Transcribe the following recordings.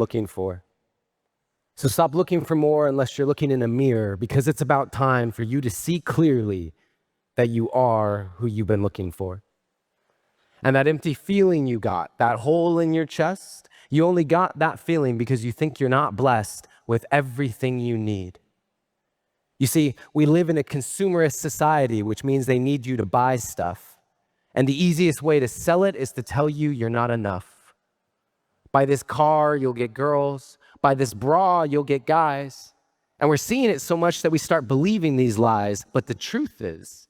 looking for. So stop looking for more unless you're looking in a mirror, because it's about time for you to see clearly that you are who you've been looking for. And that empty feeling you got, that hole in your chest, you only got that feeling because you think you're not blessed with everything you need. You see, we live in a consumerist society, which means they need you to buy stuff. And the easiest way to sell it is to tell you you're not enough. Buy this car, you'll get girls. Buy this bra, you'll get guys. And we're seeing it so much that we start believing these lies. But the truth is,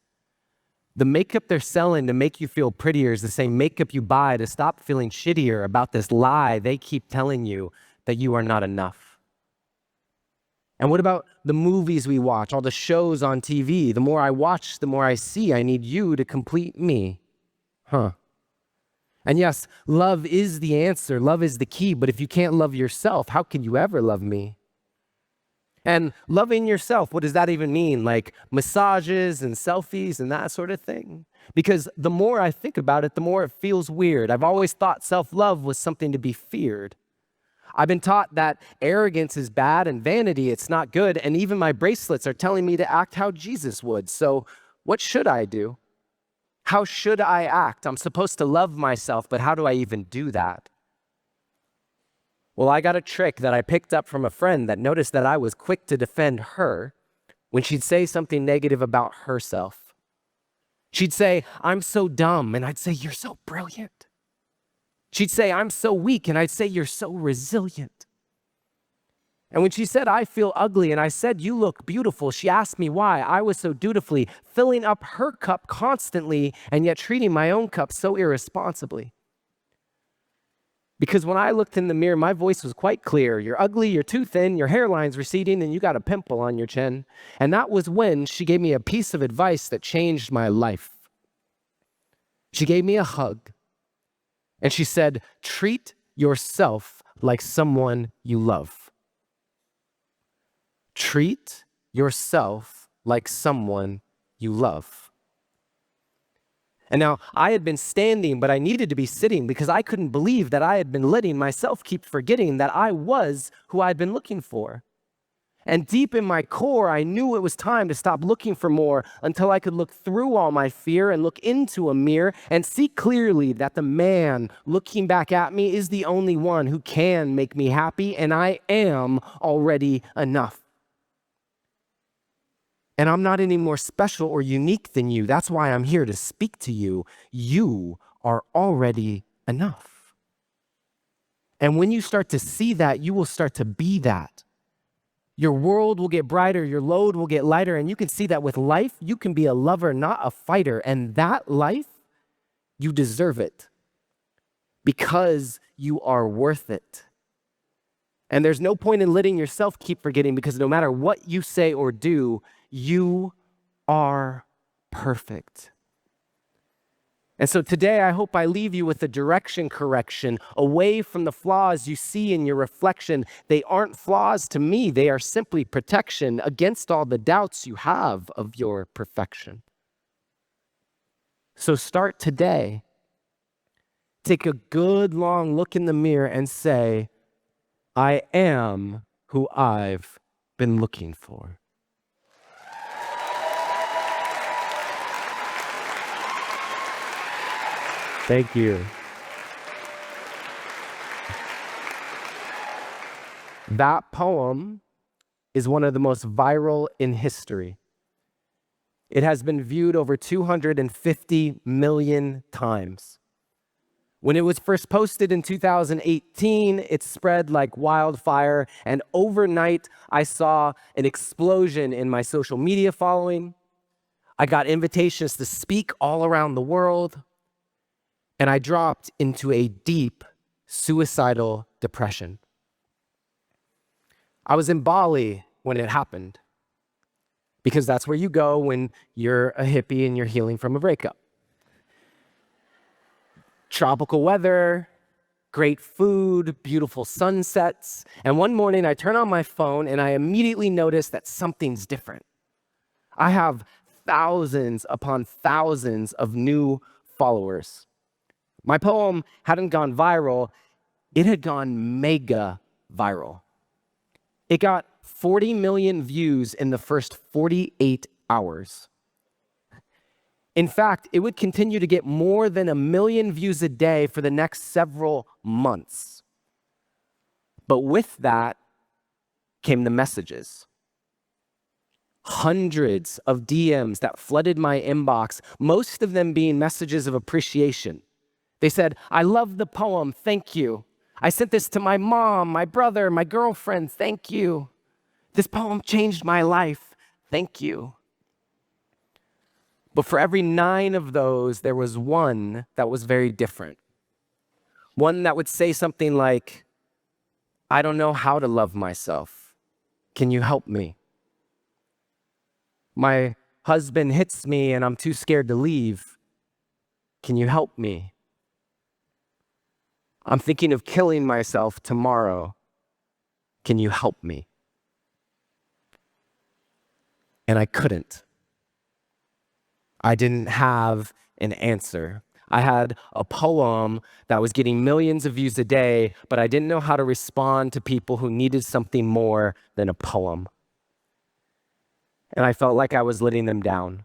the makeup they're selling to make you feel prettier is the same makeup you buy to stop feeling shittier about this lie they keep telling you that you are not enough. And what about the movies we watch, all the shows on TV? The more I watch, the more I see I need you to complete me. And yes, love is the answer. Love is the key. But if you can't love yourself, how can you ever love me? And loving yourself, what does that even mean? Like massages and selfies and that sort of thing? Because the more I think about it, the more it feels weird. I've always thought self-love was something to be feared. I've been taught that arrogance is bad and vanity, it's not good. And even my bracelets are telling me to act how Jesus would. So what should I do? How should I act? I'm supposed to love myself, but how do I even do that? Well, I got a trick that I picked up from a friend that noticed that I was quick to defend her when she'd say something negative about herself. She'd say, "I'm so dumb," and I'd say, "You're so brilliant." She'd say, "I'm so weak," and I'd say, "You're so resilient." And when she said, "I feel ugly," and I said, "You look beautiful," she asked me why I was so dutifully filling up her cup constantly and yet treating my own cup so irresponsibly. Because when I looked in the mirror, my voice was quite clear. You're ugly, you're too thin, your hairline's receding, and you got a pimple on your chin. And that was when she gave me a piece of advice that changed my life. She gave me a hug, and she said, "Treat yourself like someone you love." Treat yourself like someone you love. And now I had been standing, but I needed to be sitting because I couldn't believe that I had been letting myself keep forgetting that I was who I'd been looking for. And deep in my core, I knew it was time to stop looking for more until I could look through all my fear and look into a mirror and see clearly that the man looking back at me is the only one who can make me happy, and I am already enough. And I'm not any more special or unique than you. That's why I'm here to speak to you. You are already enough. And when you start to see that, you will start to be that. Your world will get brighter, your load will get lighter, and you can see that with life, you can be a lover, not a fighter. And that life, you deserve it because you are worth it. And there's no point in letting yourself keep forgetting, because no matter what you say or do, you are perfect. And so today, I hope I leave you with a direction correction away from the flaws you see in your reflection. They aren't flaws to me. They are simply protection against all the doubts you have of your perfection. So start today. Take a good long look in the mirror and say, "I am who I've been looking for." Thank you. That poem is one of the most viral in history. It has been viewed over 250 million times. When it was first posted in 2018, it spread like wildfire, and overnight, I saw an explosion in my social media following. I got invitations to speak all around the world, and I dropped into a deep suicidal depression. I was in Bali when it happened, because that's where you go when you're a hippie and you're healing from a breakup. Tropical weather, great food, beautiful sunsets. And one morning I turn on my phone and I immediately notice that something's different. I have thousands upon thousands of new followers. My poem hadn't gone viral, it had gone mega viral. It got 40 million views in the first 48 hours. In fact, it would continue to get more than 1 million views a day for the next several months. But with that came the messages. Hundreds of DMs that flooded my inbox, most of them being messages of appreciation. They said, "I love the poem, thank you. I sent this to my mom, my brother, my girlfriend, thank you. This poem changed my life, thank you." But for every 9 of those, there was one that was very different. One that would say something like, "I don't know how to love myself. Can you help me? My husband hits me and I'm too scared to leave. Can you help me? I'm thinking of killing myself tomorrow. Can you help me?" And I couldn't. I didn't have an answer. I had a poem that was getting millions of views a day, but I didn't know how to respond to people who needed something more than a poem. And I felt like I was letting them down.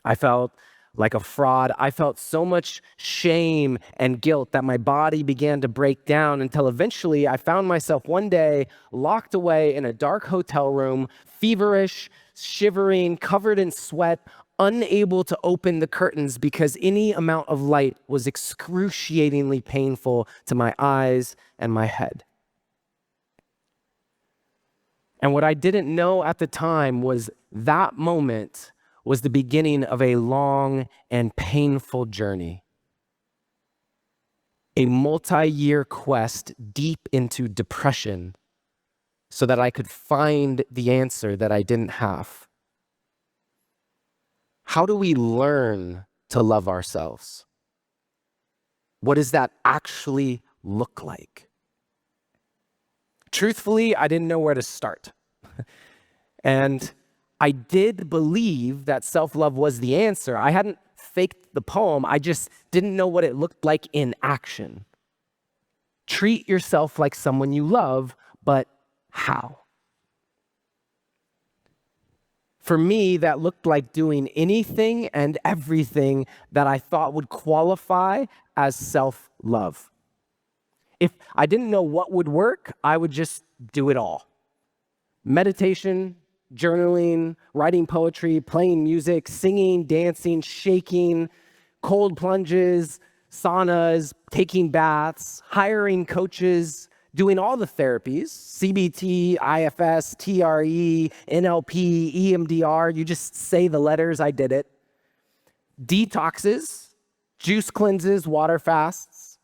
I felt like a fraud. I felt so much shame and guilt that my body began to break down until eventually I found myself one day locked away in a dark hotel room, feverish, shivering, covered in sweat, unable to open the curtains because any amount of light was excruciatingly painful to my eyes and my head. And what I didn't know at the time was that moment was the beginning of a long and painful journey. A multi-year quest deep into depression so that I could find the answer that I didn't have. How do we learn to love ourselves? What does that actually look like? Truthfully, I didn't know where to start. And I did believe that self-love was the answer. I hadn't faked the poem. I just didn't know what it looked like in action. Treat yourself like someone you love, but how? For me, that looked like doing anything and everything that I thought would qualify as self-love. If I didn't know what would work, I would just do it all. Meditation, journaling, writing poetry, playing music, singing, dancing, shaking, cold plunges, saunas, taking baths, hiring coaches, doing all the therapies, CBT, IFS, TRE, NLP, EMDR, you just say the letters, I did it. Detoxes, juice cleanses, water fasts,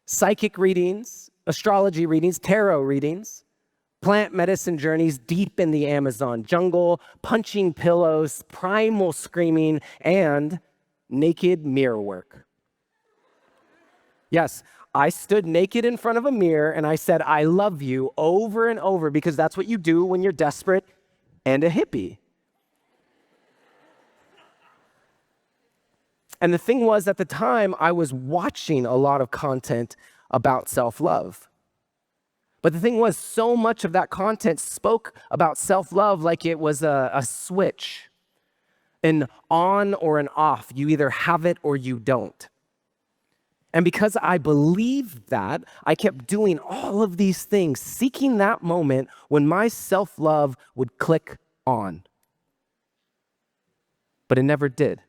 psychic readings, astrology readings, tarot readings, plant medicine journeys deep in the Amazon jungle, punching pillows, primal screaming, and naked mirror work. Yes, I stood naked in front of a mirror and I said, "I love you," over and over because that's what you do when you're desperate and a hippie. And the thing was, at the time, I was watching a lot of content about self-love. But the thing was, so much of that content spoke about self-love like it was a switch, an on or an off. You either have it or you don't. And because I believed that, I kept doing all of these things, seeking that moment when my self-love would click on. But it never did.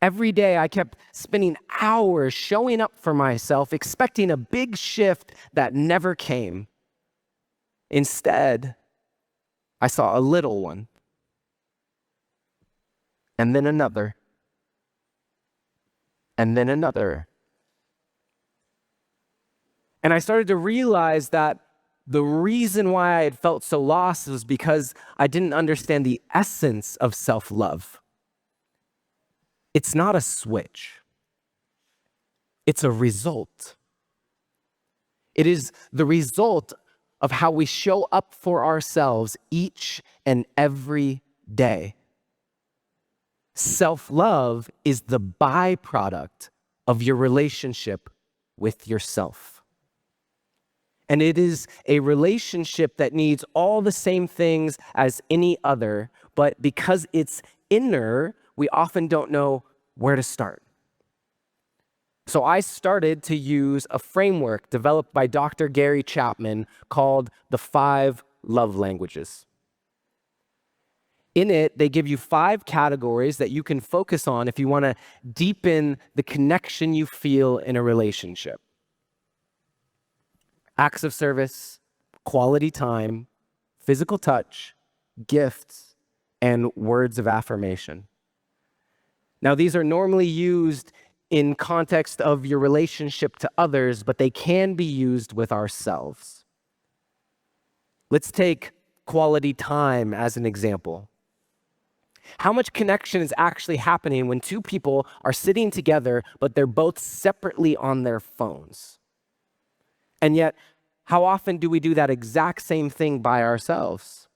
Every day I kept spending hours showing up for myself, expecting a big shift that never came. Instead, I saw a little one, and then another, and then another. And I started to realize that the reason why I had felt so lost was because I didn't understand the essence of self-love. It's not a switch. It's a result. It is the result of how we show up for ourselves each and every day. Self-love is the byproduct of your relationship with yourself. And it is a relationship that needs all the same things as any other, but because it's inner, we often don't know where to start. So I started to use a framework developed by Dr. Gary Chapman called the 5 love languages. In it, they give you 5 categories that you can focus on if you want to deepen the connection you feel in a relationship. Acts of service, quality time, physical touch, gifts, and words of affirmation. Now, these are normally used in context of your relationship to others, but they can be used with ourselves. Let's take quality time as an example. How much connection is actually happening when 2 people are sitting together, but they're both separately on their phones? And yet, how often do we do that exact same thing by ourselves?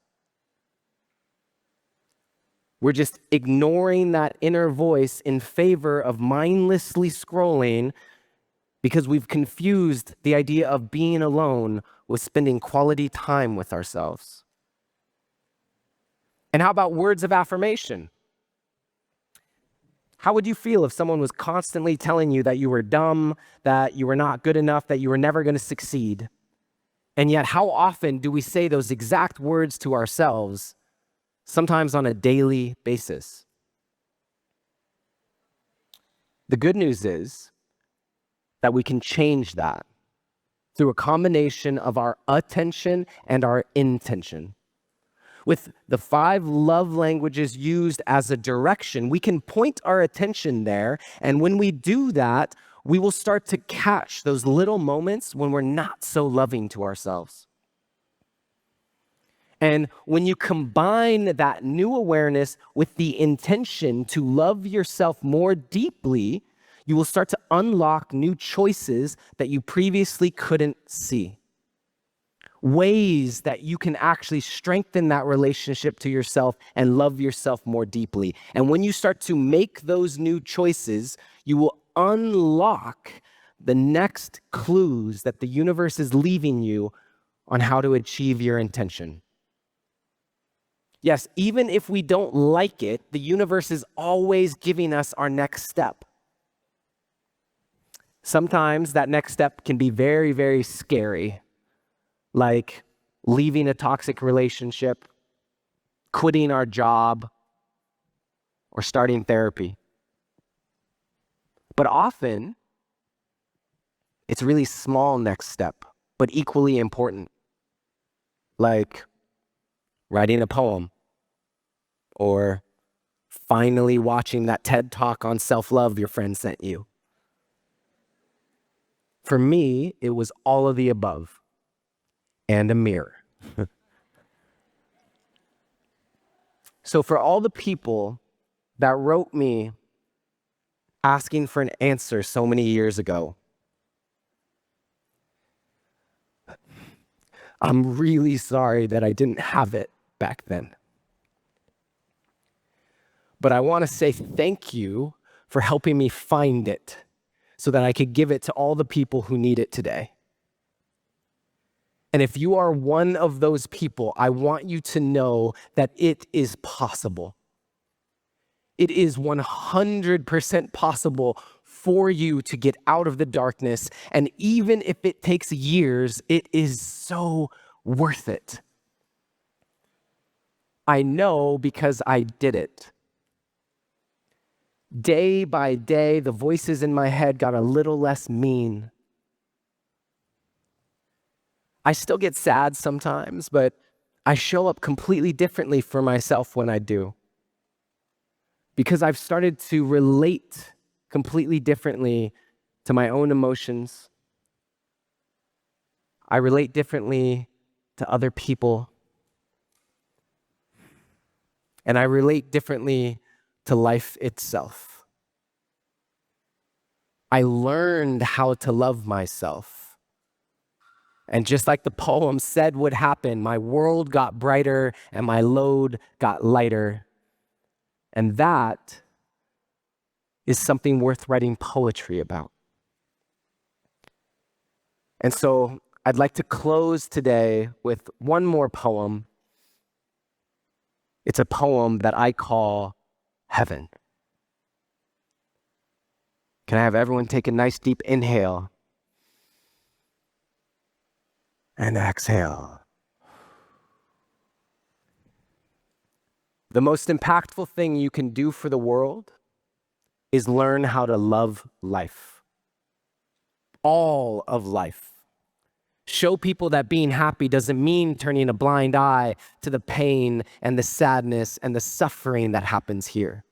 We're just ignoring that inner voice in favor of mindlessly scrolling because we've confused the idea of being alone with spending quality time with ourselves. And how about words of affirmation? How would you feel if someone was constantly telling you that you were dumb, that you were not good enough, that you were never going to succeed? And yet, how often do we say those exact words to ourselves, sometimes on a daily basis? The good news is that we can change that through a combination of our attention and our intention. With the 5 love languages used as a direction, we can point our attention there. And when we do that, we will start to catch those little moments when we're not so loving to ourselves. And when you combine that new awareness with the intention to love yourself more deeply, you will start to unlock new choices that you previously couldn't see. Ways that you can actually strengthen that relationship to yourself and love yourself more deeply. And when you start to make those new choices, you will unlock the next clues that the universe is leaving you on how to achieve your intention. Yes, even if we don't like it, the universe is always giving us our next step. Sometimes that next step can be very, very scary, like leaving a toxic relationship, quitting our job, or starting therapy. But often, it's a really small next step, but equally important, like writing a poem, or finally watching that TED Talk on self-love your friend sent you. For me, it was all of the above and a mirror. So for all the people that wrote me asking for an answer so many years ago, I'm really sorry that I didn't have it back then. But I want to say thank you for helping me find it so that I could give it to all the people who need it today. And if you are one of those people, I want you to know that it is possible. It is 100% possible for you to get out of the darkness. And even if it takes years, it is so worth it. I know because I did it. Day by day, the voices in my head got a little less mean. I still get sad sometimes, but I show up completely differently for myself when I do. Because I've started to relate completely differently to my own emotions. I relate differently to other people. And I relate differently to life itself. I learned how to love myself. And just like the poem said would happen, my world got brighter and my load got lighter. And that is something worth writing poetry about. And so I'd like to close today with one more poem. It's a poem that I call Heaven. Can I have everyone take a nice deep inhale and exhale? The most impactful thing you can do for the world is learn how to love life. All of life. Show people that being happy doesn't mean turning a blind eye to the pain and the sadness and the suffering that happens here.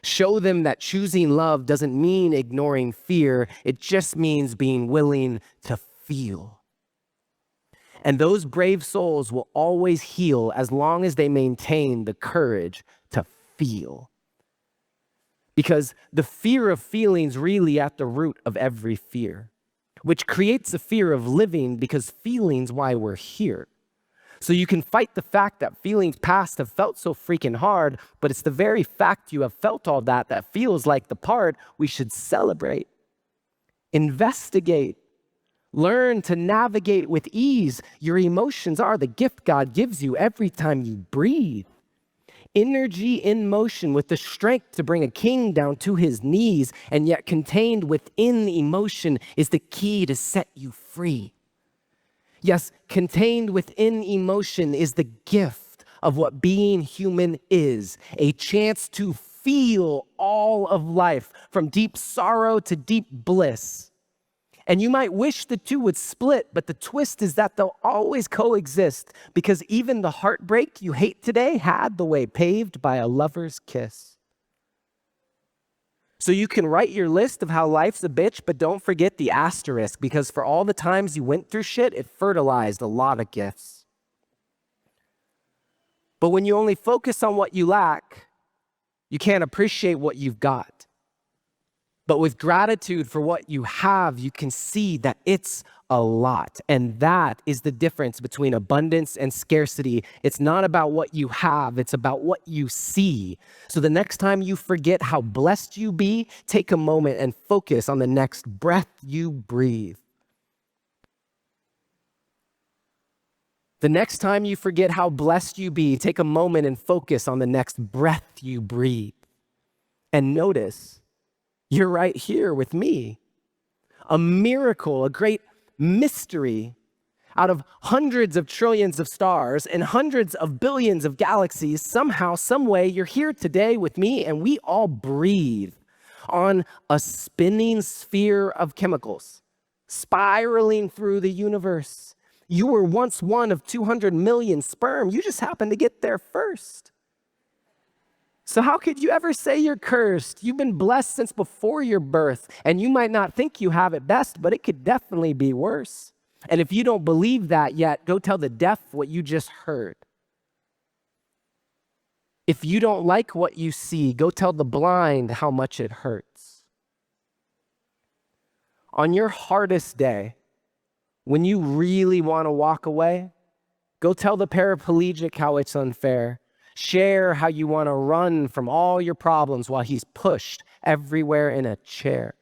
Show them that choosing love doesn't mean ignoring fear. It just means being willing to feel. And those brave souls will always heal as long as they maintain the courage to feel. Because the fear of feeling's really at the root of every fear, which creates a fear of living because feeling's why we're here. So you can fight the fact that feelings past have felt so freaking hard, but it's the very fact you have felt all that that feels like the part we should celebrate. Investigate. Learn to navigate with ease. Your emotions are the gift God gives you every time you breathe. Energy in motion with the strength to bring a king down to his knees, and yet contained within emotion is the key to set you free. Yes, contained within emotion is the gift of what being human is, a chance to feel all of life, from deep sorrow to deep bliss. And you might wish the two would split, but the twist is that they'll always coexist, because even the heartbreak you hate today had the way paved by a lover's kiss. So you can write your list of how life's a bitch, but don't forget the asterisk, because for all the times you went through shit, it fertilized a lot of gifts. But when you only focus on what you lack, you can't appreciate what you've got. But with gratitude for what you have, you can see that it's a lot. And that is the difference between abundance and scarcity. It's not about what you have, it's about what you see. So the next time you forget how blessed you be, take a moment and focus on the next breath you breathe. The next time you forget how blessed you be, take a moment and focus on the next breath you breathe. And notice, you're right here with me. A miracle, a great mystery. Out of hundreds of trillions of stars and hundreds of billions of galaxies, somehow, some way, you're here today with me, and we all breathe on a spinning sphere of chemicals, spiraling through the universe. You were once one of 200 million sperm. You just happened to get there first. So how could you ever say you're cursed? You've been blessed since before your birth, and you might not think you have it best, but it could definitely be worse. And if you don't believe that yet, go tell the deaf what you just heard. If you don't like what you see, go tell the blind how much it hurts. On your hardest day, when you really want to walk away, go tell the paraplegic how it's unfair. Share how you want to run from all your problems while he's pushed everywhere in a chair.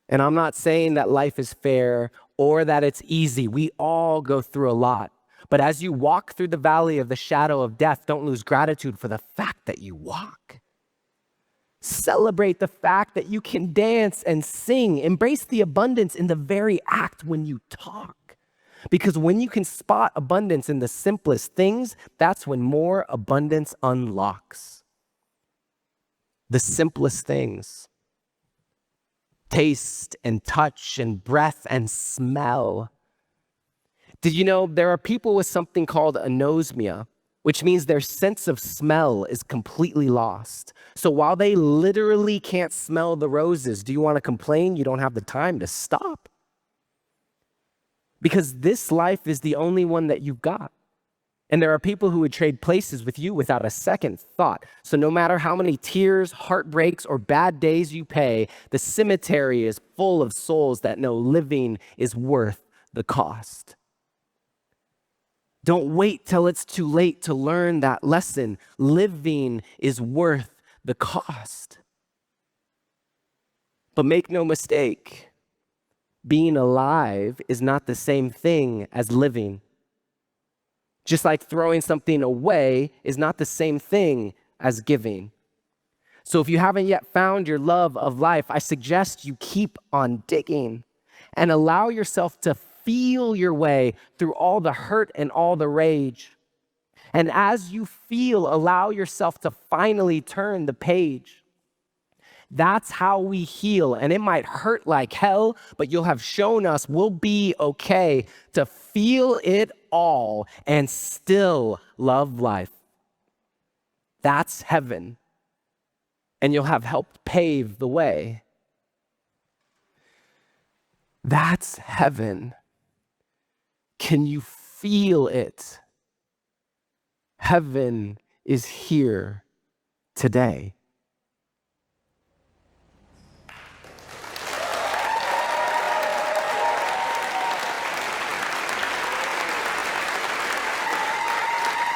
And I'm not saying that life is fair or that it's easy. We all go through a lot. But as you walk through the valley of the shadow of death, don't lose gratitude for the fact that you walk. Celebrate the fact that you can dance and sing. Embrace the abundance in the very act when you talk. Because when you can spot abundance in the simplest things, that's when more abundance unlocks. The simplest things. Taste and touch and breath and smell. Did you know there are people with something called anosmia, which means their sense of smell is completely lost. So while they literally can't smell the roses, do you want to complain you don't have the time to stop? Because this life is the only one that you've got. And there are people who would trade places with you without a second thought. So no matter how many tears, heartbreaks, or bad days you pay, the cemetery is full of souls that know living is worth the cost. Don't wait till it's too late to learn that lesson. Living is worth the cost. But make no mistake, being alive is not the same thing as living. Just like throwing something away is not the same thing as giving. So if you haven't yet found your love of life, I suggest you keep on digging and allow yourself to feel your way through all the hurt and all the rage. And as you feel, allow yourself to finally turn the page. That's how we heal. And it might hurt like hell, but you'll have shown us we'll be okay to feel it all and still love life. That's heaven. And you'll have helped pave the way. That's heaven. Can you feel it? Heaven is here today.